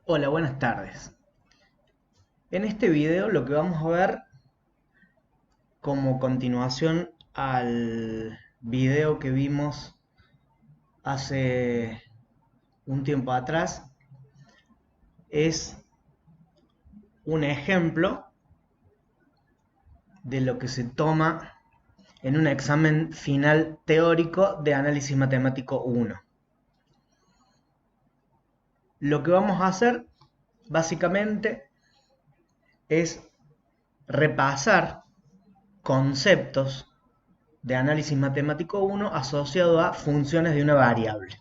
Hola, buenas tardes. En este video lo que vamos a ver como continuación al video que vimos hace un tiempo atrás es un ejemplo de lo que se toma en un examen final teórico de análisis matemático 1. Lo que vamos a hacer básicamente es repasar conceptos de análisis matemático 1 asociado a funciones de una variable.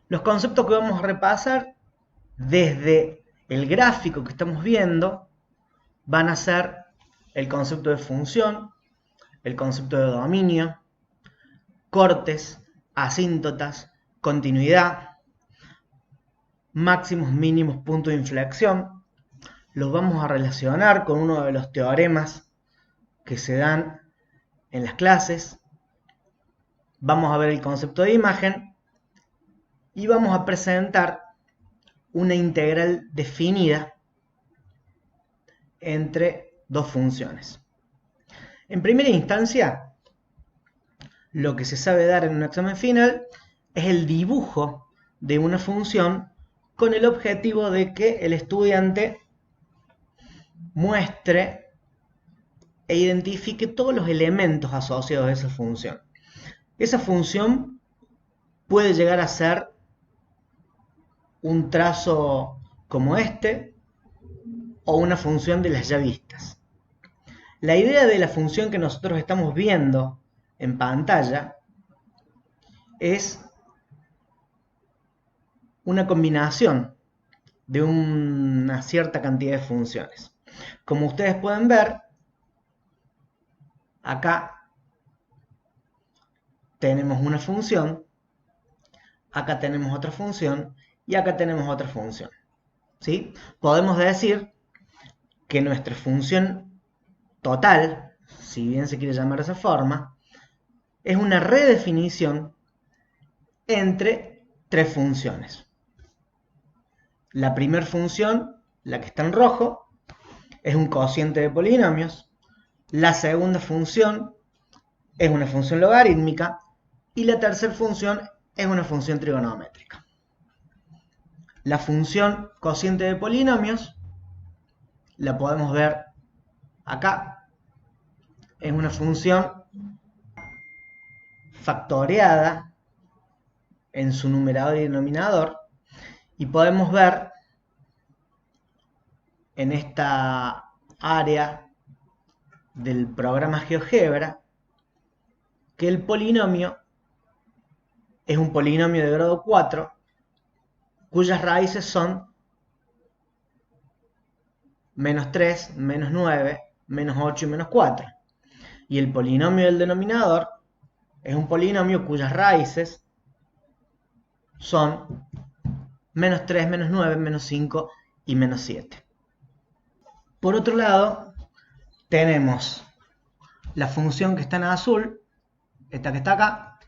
Los conceptos que vamos a repasar desde el gráfico que estamos viendo van a ser el concepto de función, el concepto de dominio, cortes, asíntotas, continuidad, máximos, mínimos, punto de inflexión. Los vamos a relacionar con uno de los teoremas que se dan en las clases. Vamos a ver el concepto de imagen y vamos a presentar una integral definida entre dos funciones. En primera instancia, lo que se sabe dar en un examen final es el dibujo de una función con el objetivo de que el estudiante muestre e identifique todos los elementos asociados a esa función. Esa función puede llegar a ser un trazo como este o una función de las ya vistas. La idea de la función que nosotros estamos viendo en pantalla es una combinación de una cierta cantidad de funciones. Como ustedes pueden ver, acá tenemos una función, acá tenemos otra función y acá tenemos otra función. ¿Sí? Podemos decir que nuestra función total, si bien se quiere llamar de esa forma, es una redefinición entre tres funciones. La primera función, la que está en rojo, es un cociente de polinomios. La segunda función es una función logarítmica. Y la tercera función es una función trigonométrica. La función cociente de polinomios la podemos ver acá. Es una función factoreada en su numerador y denominador. Y podemos ver en esta área del programa GeoGebra que el polinomio es un polinomio de grado 4 cuyas raíces son menos 3, menos 9, menos 8 y menos 4. Y el polinomio del denominador es un polinomio cuyas raíces son menos 3, menos 9, menos 5 y menos 7. Por otro lado, tenemos la función que está en azul, esta que está acá,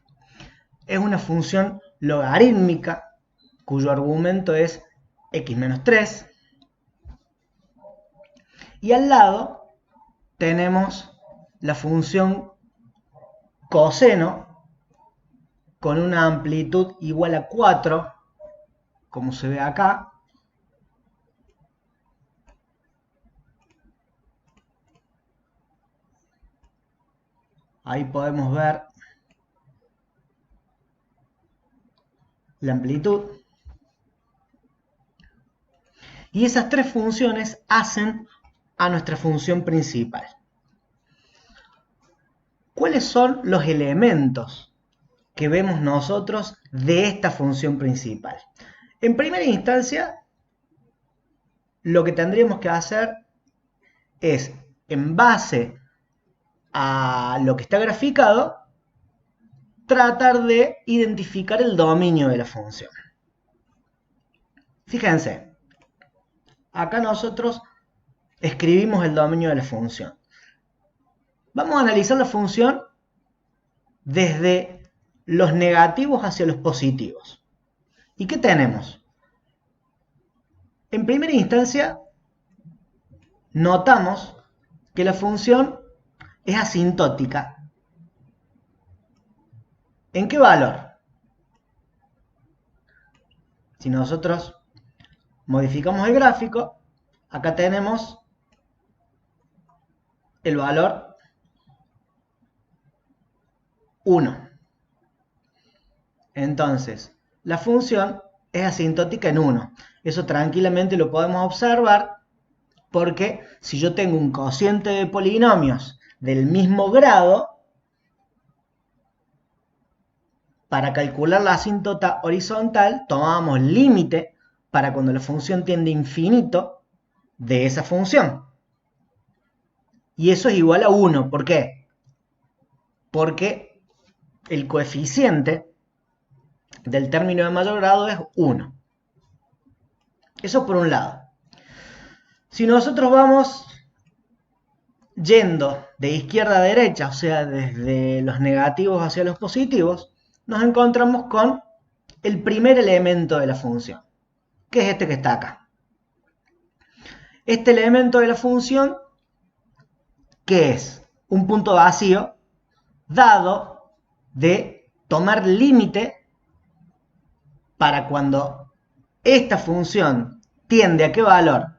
es una función logarítmica cuyo argumento es x menos 3. Y al lado tenemos la función coseno con una amplitud igual a 4, como se ve acá. Ahí podemos ver la amplitud. Y esas tres funciones hacen a nuestra función principal. ¿Cuáles son los elementos que vemos nosotros de esta función principal? En primera instancia, lo que tendríamos que hacer es, en base a lo que está graficado, tratar de identificar el dominio de la función. Fíjense, acá nosotros escribimos el dominio de la función. Vamos a analizar la función desde los negativos hacia los positivos. ¿Y qué tenemos? En primera instancia, notamos que la función es asintótica. ¿En qué valor? Si nosotros modificamos el gráfico, acá tenemos el valor 1. Entonces, la función es asintótica en 1. Eso tranquilamente lo podemos observar porque si yo tengo un cociente de polinomios del mismo grado, para calcular la asíntota horizontal tomábamos límite para cuando la función tiende a infinito de esa función. Y eso es igual a 1. ¿Por qué? Porque el coeficiente del término de mayor grado es 1. Eso por un lado. Si nosotros vamos yendo de izquierda a derecha, o sea, desde los negativos hacia los positivos, nos encontramos con el primer elemento de la función, que es este que está acá. Este elemento de la función, ¿qué es? Un punto vacío dado de tomar límite para cuando esta función tiende a qué valor?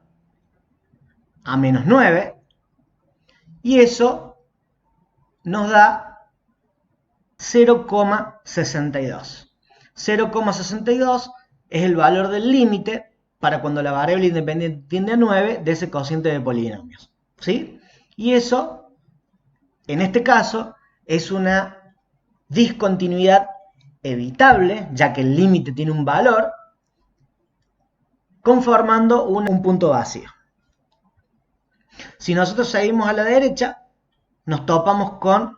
A menos 9, y eso nos da 0,62. 0,62 es el valor del límite para cuando la variable independiente tiende a 9 de ese cociente de polinomios, ¿sí? Y eso, en este caso, es una discontinuidad evitable, ya que el límite tiene un valor, conformando un punto vacío. Si nosotros seguimos a la derecha, nos topamos con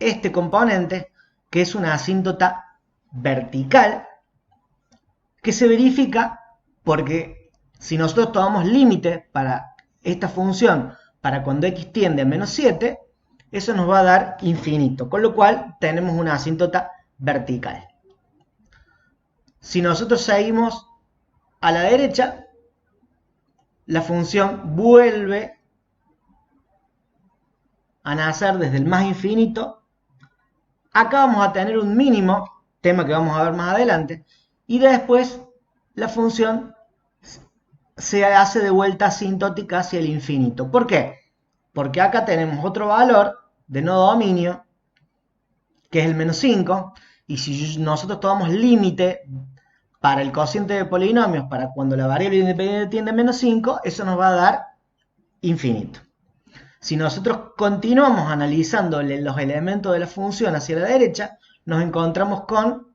este componente, que es una asíntota vertical, que se verifica porque si nosotros tomamos límite para esta función para cuando x tiende a menos 7, eso nos va a dar infinito, con lo cual tenemos una asíntota vertical. Si nosotros seguimos a la derecha, la función vuelve a nacer desde el más infinito. Acá vamos a tener un mínimo, tema que vamos a ver más adelante, y después la función se hace de vuelta asintótica hacia el infinito. ¿Por qué? Porque acá tenemos otro valor de no dominio, que es el menos 5, y si nosotros tomamos límite para el cociente de polinomios, para cuando la variable independiente tiende a menos 5, eso nos va a dar infinito. Si nosotros continuamos analizando los elementos de la función hacia la derecha, nos encontramos con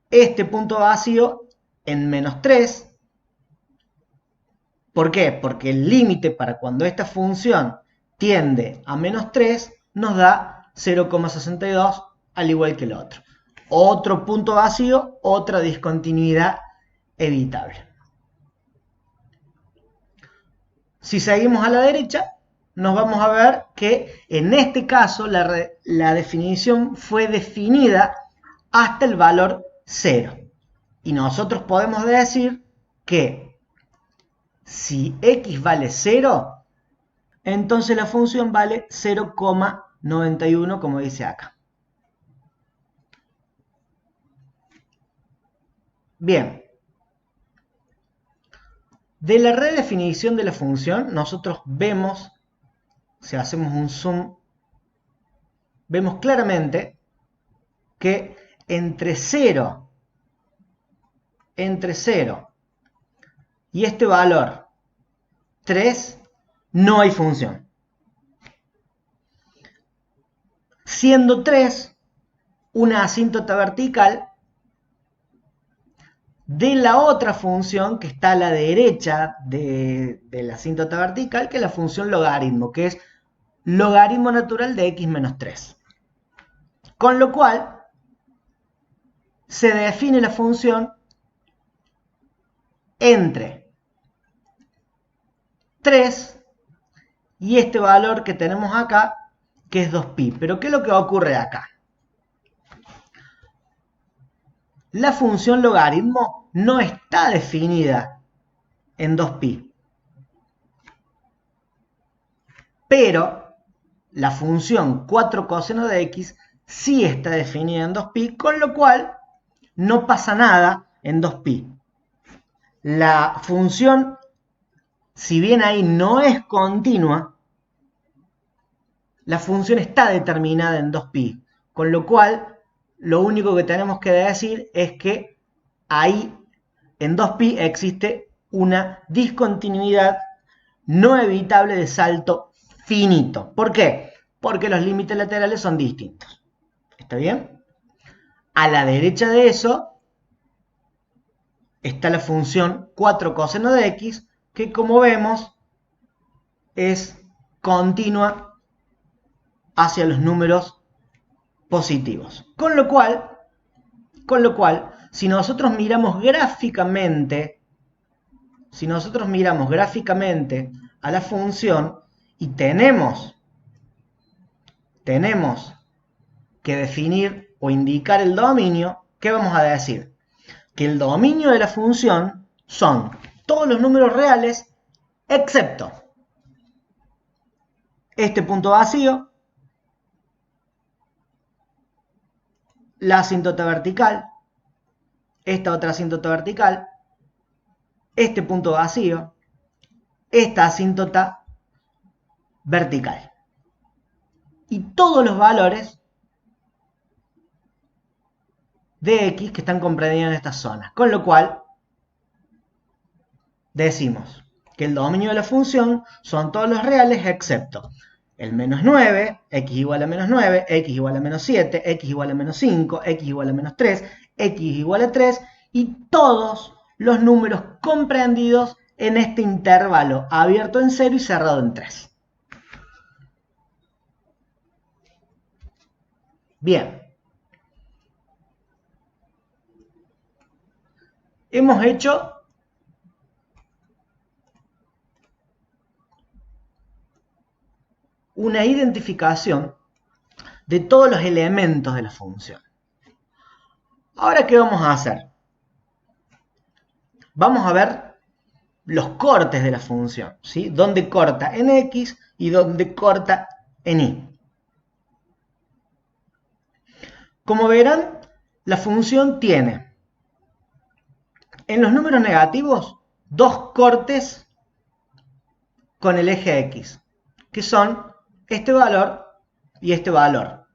este punto vacío en menos 3. ¿Por qué? Porque el límite para cuando esta función tiende a menos 3 nos da 0,62 al igual que el otro. Otro punto vacío, otra discontinuidad evitable. Si seguimos a la derecha, nos vamos a ver que en este caso la definición fue definida hasta el valor 0. Y nosotros podemos decir que si x vale 0, entonces la función vale 0,91 como dice acá. Bien. De la redefinición de la función, nosotros vemos, si hacemos un zoom, vemos claramente que entre 0 y este valor 3 no hay función. Siendo 3 una asíntota vertical de la otra función que está a la derecha de la asíntota vertical, que es la función logaritmo, que es logaritmo natural de x menos 3. Con lo cual, se define la función entre 3 y este valor que tenemos acá, que es 2pi. Pero ¿qué es lo que ocurre acá? la función logaritmo no está definida en 2pi. Pero la función 4 coseno de x sí está definida en 2pi, con lo cual no pasa nada en 2pi. La función, si bien ahí no es continua, la función está determinada en 2pi, con lo cual lo único que tenemos que decir es que ahí en 2pi existe una discontinuidad no evitable de salto finito. ¿Por qué? Porque los límites laterales son distintos. ¿Está bien? A la derecha de eso está la función 4 coseno de x, que como vemos es continua hacia los números positivos. Con lo cual, si nosotros miramos gráficamente a la función y tenemos que definir o indicar el dominio, ¿qué vamos a decir? Que el dominio de la función son todos los números reales excepto este punto vacío, la asíntota vertical, esta otra asíntota vertical, este punto vacío, esta asíntota vertical. Y todos los valores de x que están comprendidos en estas zonas. Con lo cual, decimos que el dominio de la función son todos los reales excepto el menos 9, x igual a menos 9, x igual a menos 7, x igual a menos 5, x igual a menos 3, x igual a 3 y todos los números comprendidos en este intervalo abierto en 0 y cerrado en 3. Bien. Hemos hecho una identificación de todos los elementos de la función. Ahora, ¿qué vamos a hacer? Vamos a ver los cortes de la función, ¿sí? Dónde corta en x y dónde corta en y. Como verán, la función tiene en los números negativos dos cortes con el eje x, que son este valor y este valor.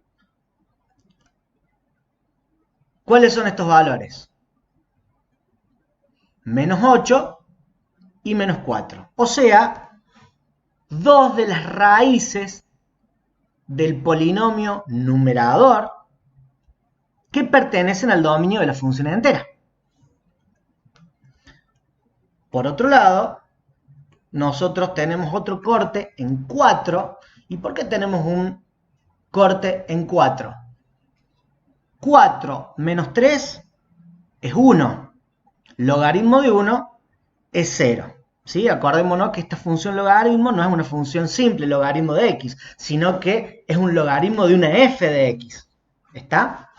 ¿Cuáles son estos valores? Menos 8 y menos 4. O sea, dos de las raíces del polinomio numerador que pertenecen al dominio de la función entera. Por otro lado, nosotros tenemos otro corte en 4. ¿Y por qué tenemos un corte en 4? 4 menos 3 es 1. Logaritmo de 1 es 0. ¿Sí? Acordémonos que esta función logaritmo no es una función simple, logaritmo de x, sino que es un logaritmo de una f de x. ¿Está?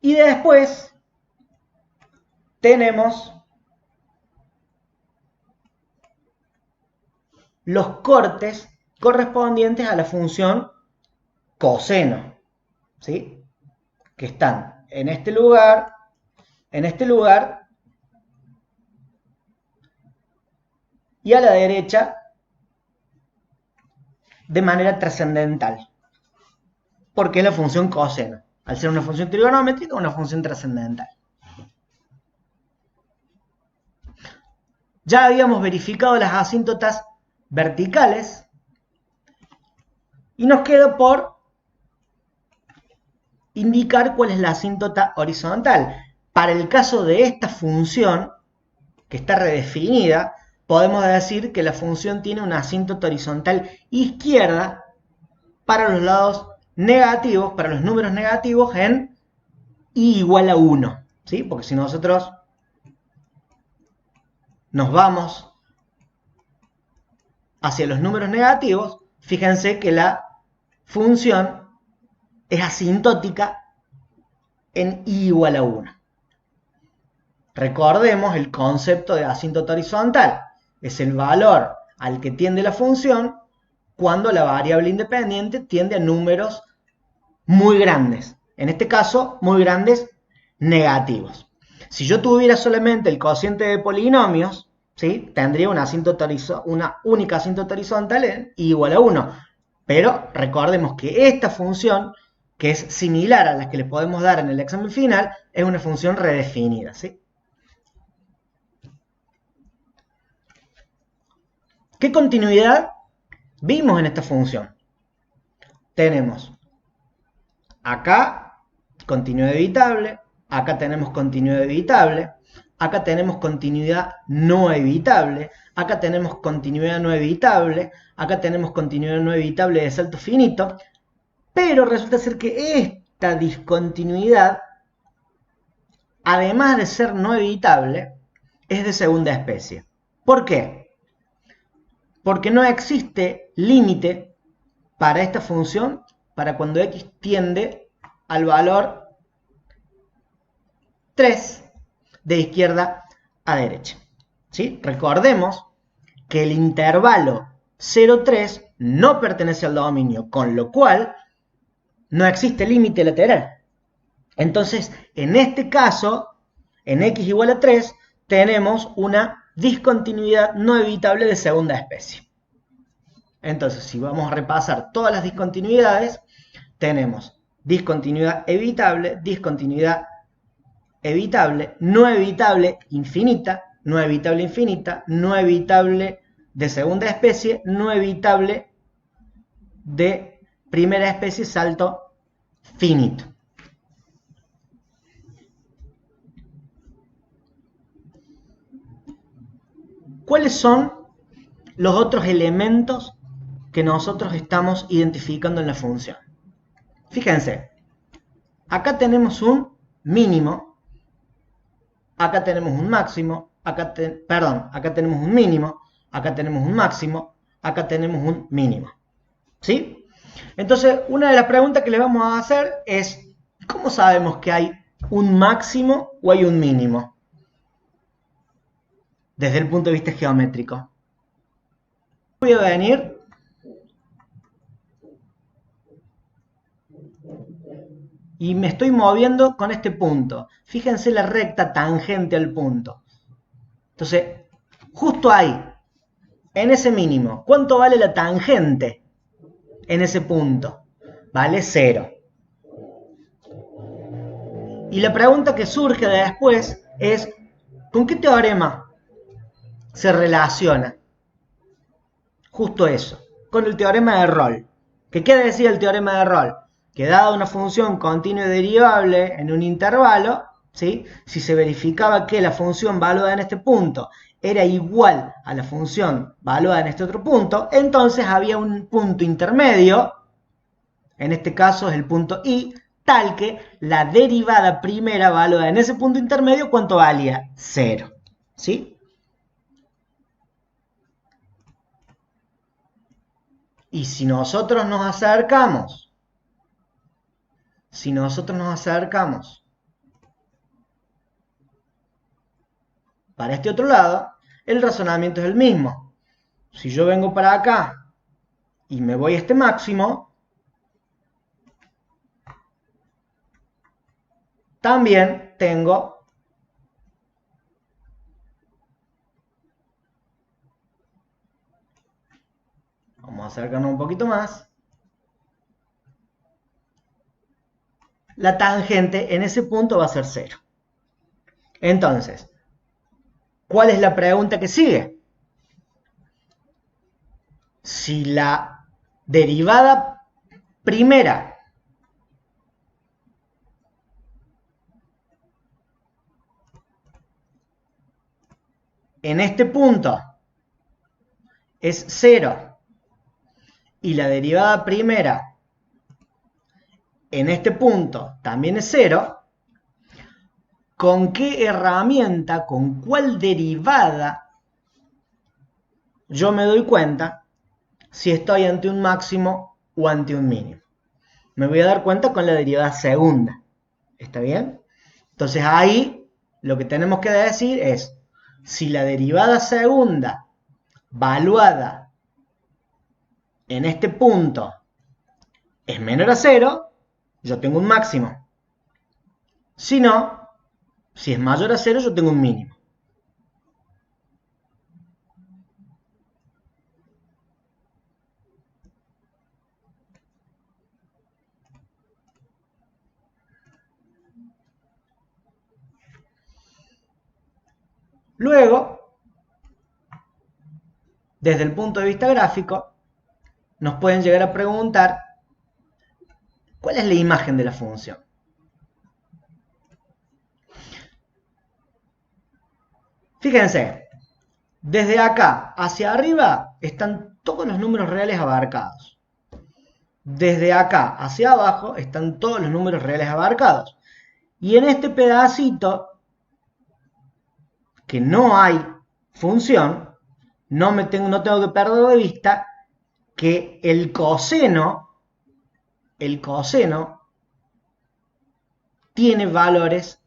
Y después tenemos los cortes correspondientes a la función coseno, ¿sí? Que están en este lugar y a la derecha de manera trascendental, porque es la función coseno, al ser una función trigonométrica, una función trascendental. Ya habíamos verificado las asíntotas verticales y nos queda por indicar cuál es la asíntota horizontal. Para el caso de esta función, que está redefinida, podemos decir que la función tiene una asíntota horizontal izquierda para los lados negativos, para los números negativos en y igual a 1, ¿sí? Porque si nosotros nos vamos hacia los números negativos, fíjense que la función es asintótica en i igual a 1. Recordemos el concepto de asíntota horizontal. Es el valor al que tiende la función cuando la variable independiente tiende a números muy grandes. En este caso, muy grandes negativos. Si yo tuviera solamente el cociente de polinomios, ¿sí? Tendría una única asíntota horizontal en i igual a 1. Pero recordemos que esta función, que es similar a la que le podemos dar en el examen final, es una función redefinida, ¿sí? ¿Qué continuidad vimos en esta función? Tenemos acá continuidad evitable, acá tenemos continuidad evitable, acá tenemos continuidad no evitable, acá tenemos continuidad no evitable, acá tenemos continuidad no evitable de salto finito, pero resulta ser que esta discontinuidad, además de ser no evitable, es de segunda especie. ¿Por qué? Porque no existe límite para esta función para cuando x tiende al valor 3 de izquierda a derecha. ¿Sí? Recordemos que el intervalo 0,3 no pertenece al dominio, con lo cual no existe límite lateral. Entonces, en este caso, en x igual a 3, tenemos una discontinuidad no evitable de segunda especie. Entonces, si vamos a repasar todas las discontinuidades, tenemos discontinuidad evitable, no evitable infinita, no evitable infinita, no evitable de segunda especie, no evitable de primera especie, salto finito. ¿Cuáles son los otros elementos que nosotros estamos identificando en la función? Fíjense, acá tenemos un mínimo, acá tenemos un máximo, acá tenemos un mínimo, acá tenemos un máximo, acá tenemos un mínimo. ¿Sí? Entonces, una de las preguntas que les vamos a hacer es, ¿cómo sabemos que hay un máximo o hay un mínimo? Desde el punto de vista geométrico. Voy a venir y me estoy moviendo con este punto. Fíjense la recta tangente al punto. Entonces, justo ahí, en ese mínimo, ¿cuánto vale la tangente en ese punto? Vale 0. Y la pregunta que surge después es, ¿con qué teorema se relaciona? Justo eso, con el teorema de Rolle. ¿Qué decía el teorema de Rolle? Que dada una función continua y derivable en un intervalo, ¿sí? Si se verificaba que la función valuada en este punto era igual a la función valuada en este otro punto, entonces había un punto intermedio, en este caso es el punto I, tal que la derivada primera valuada en ese punto intermedio, ¿cuánto valía? 0. ¿Sí? Y si nosotros nos acercamos, para este otro lado, el razonamiento es el mismo. Si yo vengo para acá y me voy a este máximo, también tengo vamos a acercarnos un poquito más. La tangente en ese punto va a ser 0. Entonces, ¿cuál es la pregunta que sigue? Si la derivada primera en este punto es 0 y la derivada primera en este punto también es 0, ¿con qué herramienta, con cuál derivada yo me doy cuenta si estoy ante un máximo o ante un mínimo? Me voy a dar cuenta con la derivada segunda. ¿Está bien? Entonces ahí lo que tenemos que decir es, si la derivada segunda valuada en este punto es menor a 0, yo tengo un máximo. Si no, si es mayor a 0, yo tengo un mínimo. Luego, desde el punto de vista gráfico, nos pueden llegar a preguntar ¿cuál es la imagen de la función? Fíjense, desde acá hacia arriba están todos los números reales abarcados. Desde acá hacia abajo están todos los números reales abarcados. Y en este pedacito, que no hay función, no tengo que perder de vista que el coseno tiene valores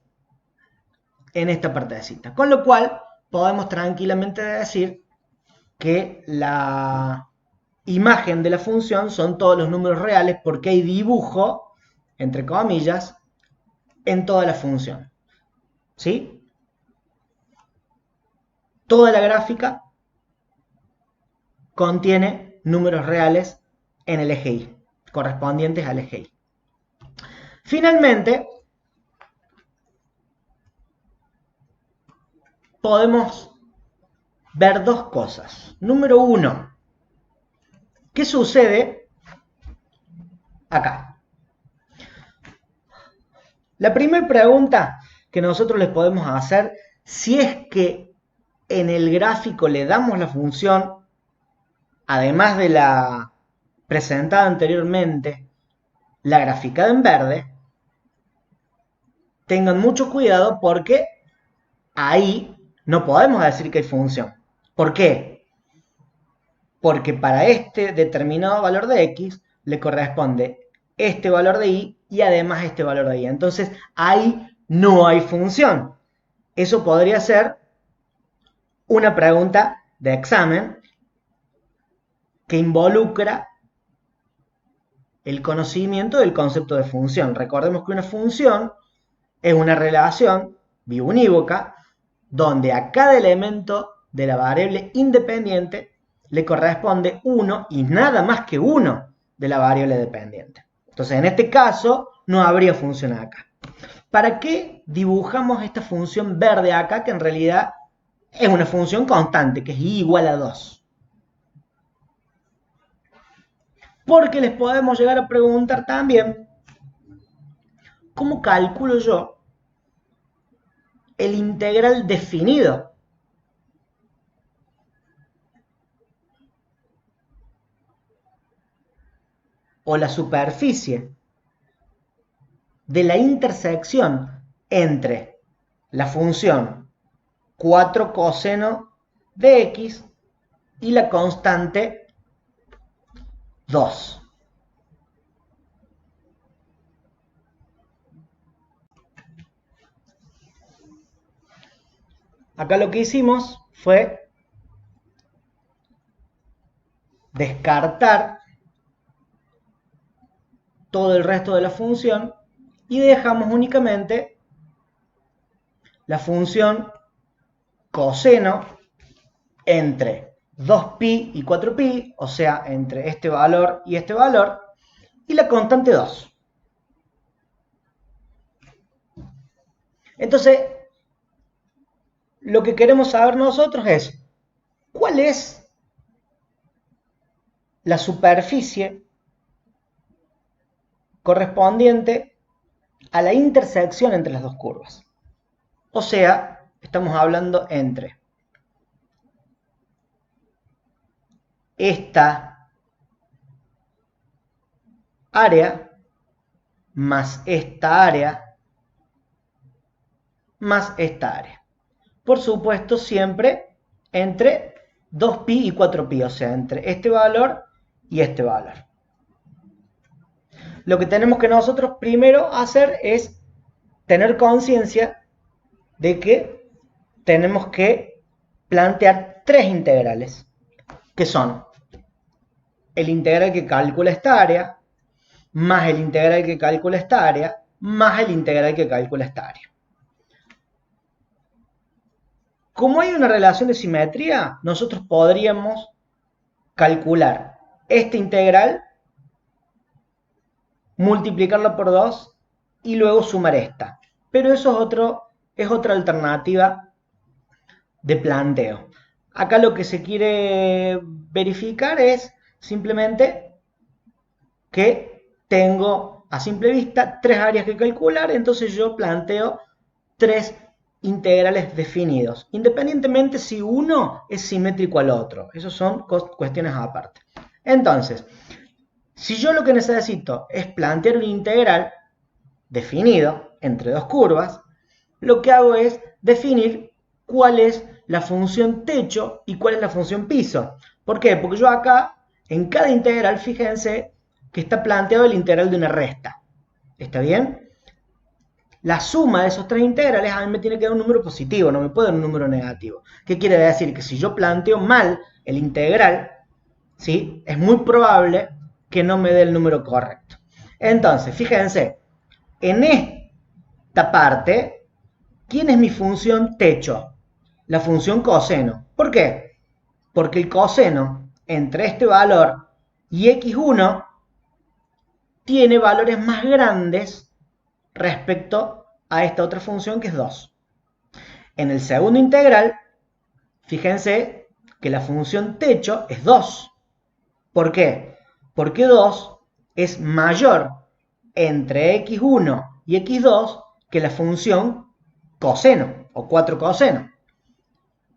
en esta partecita. Con lo cual, podemos tranquilamente decir que la imagen de la función son todos los números reales porque hay dibujo, entre comillas, en toda la función. ¿Sí? Toda la gráfica contiene números reales en el eje Y, correspondientes al eje Y. Finalmente, podemos ver dos cosas. Número uno, ¿qué sucede acá? La primera pregunta que nosotros les podemos hacer, si es que en el gráfico le damos la función, además de la presentada anteriormente, la graficada en verde, tengan mucho cuidado porque ahí no podemos decir que hay función. ¿Por qué? Porque para este determinado valor de x le corresponde este valor de y y además este valor de y. Entonces ahí no hay función. Eso podría ser una pregunta de examen que involucra el conocimiento del concepto de función. Recordemos que una función es una relación biunívoca donde a cada elemento de la variable independiente le corresponde uno y nada más que uno de la variable dependiente. Entonces, en este caso, no habría función acá. ¿Para qué dibujamos esta función verde acá, que en realidad es una función constante, que es y igual a 2? Porque les podemos llegar a preguntar también, ¿cómo calculo yo el integral definido? O la superficie de la intersección entre la función 4 coseno de x y la constante 2. Acá lo que hicimos fue descartar todo el resto de la función y dejamos únicamente la función coseno entre 2pi y 4pi, o sea, entre este valor y este valor, y la constante 2. Entonces, lo que queremos saber nosotros es cuál es la superficie correspondiente a la intersección entre las dos curvas. O sea, estamos hablando entre esta área más esta área más esta área. Por supuesto, siempre entre 2pi y 4pi, o sea, entre este valor y este valor. Lo que tenemos que nosotros primero hacer es tener conciencia de que tenemos que plantear tres integrales, que son el integral que calcula esta área, más el integral que calcula esta área, más el integral que calcula esta área. Como hay una relación de simetría, nosotros podríamos calcular este integral, multiplicarlo por 2 y luego sumar esta. Pero eso es otra alternativa de planteo. Acá lo que se quiere verificar es simplemente que tengo a simple vista tres áreas que calcular, entonces yo planteo tres integrales definidos, independientemente si uno es simétrico al otro. Esas son cuestiones aparte. Entonces, si yo lo que necesito es plantear un integral definido entre dos curvas, lo que hago es definir cuál es la función techo y cuál es la función piso. ¿Por qué? Porque yo acá, en cada integral, fíjense que está planteado el integral de una resta. ¿Está bien? La suma de esos tres integrales a mí me tiene que dar un número positivo, no me puede dar un número negativo. ¿Qué quiere decir? Que si yo planteo mal el integral, ¿sí?, es muy probable que no me dé el número correcto. Entonces, fíjense, en esta parte, ¿quién es mi función techo? La función coseno. ¿Por qué? Porque el coseno entre este valor y x1 tiene valores más grandes respecto a esta otra función que es 2. En el segundo integral, fíjense que la función techo es 2. ¿Por qué? Porque 2 es mayor entre x1 y x2 que la función coseno o 4 coseno.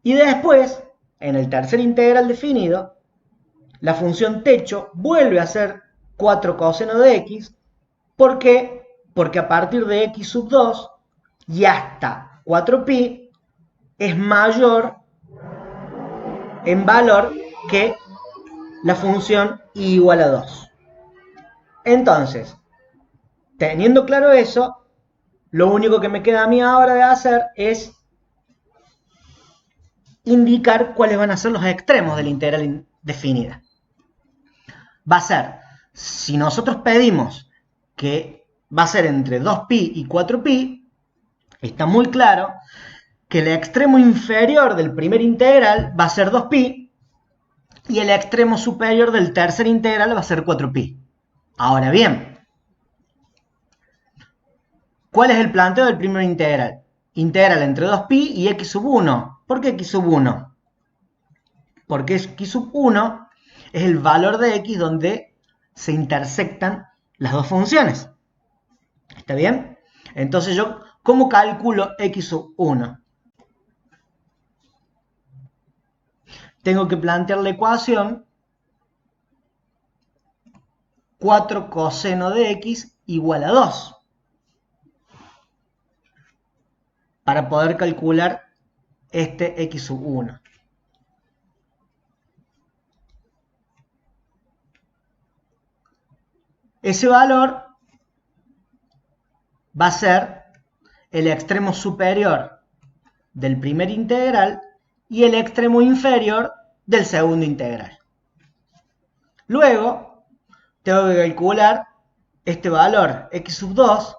Y después, en el tercer integral definido, la función techo vuelve a ser 4 coseno de x. ¿Por qué? Porque a partir de x sub 2 y hasta 4pi es mayor en valor que la función y igual a 2. Entonces, teniendo claro eso, lo único que me queda a mí ahora de hacer es indicar cuáles van a ser los extremos de la integral definida. Va a ser, si nosotros pedimos que va a ser entre 2pi y 4pi, está muy claro que el extremo inferior del primer integral va a ser 2pi y el extremo superior del tercer integral va a ser 4pi. Ahora bien, ¿cuál es el planteo del primer integral? Integral entre 2pi y x sub 1. ¿Por qué x sub 1? Porque x sub 1 es el valor de x donde se intersectan las dos funciones. ¿Está bien? Entonces yo, ¿cómo calculo x sub 1? Tengo que plantear la ecuación 4 coseno de x igual a 2. Para poder calcular este x sub 1. Ese valor va a ser el extremo superior del primer integral y el extremo inferior del segundo integral. Luego, tengo que calcular este valor x sub 2,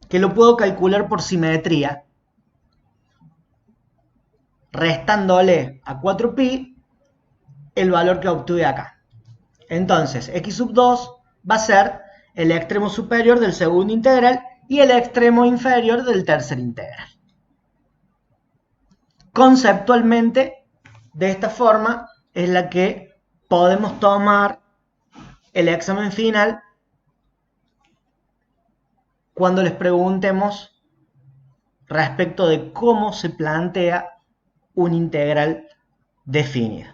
que lo puedo calcular por simetría, restándole a 4pi el valor que obtuve acá. Entonces, x sub 2 va a ser el extremo superior del segundo integral y el extremo inferior del tercer integral. Conceptualmente, de esta forma es la que podemos tomar el examen final cuando les preguntemos respecto de cómo se plantea un integral definido.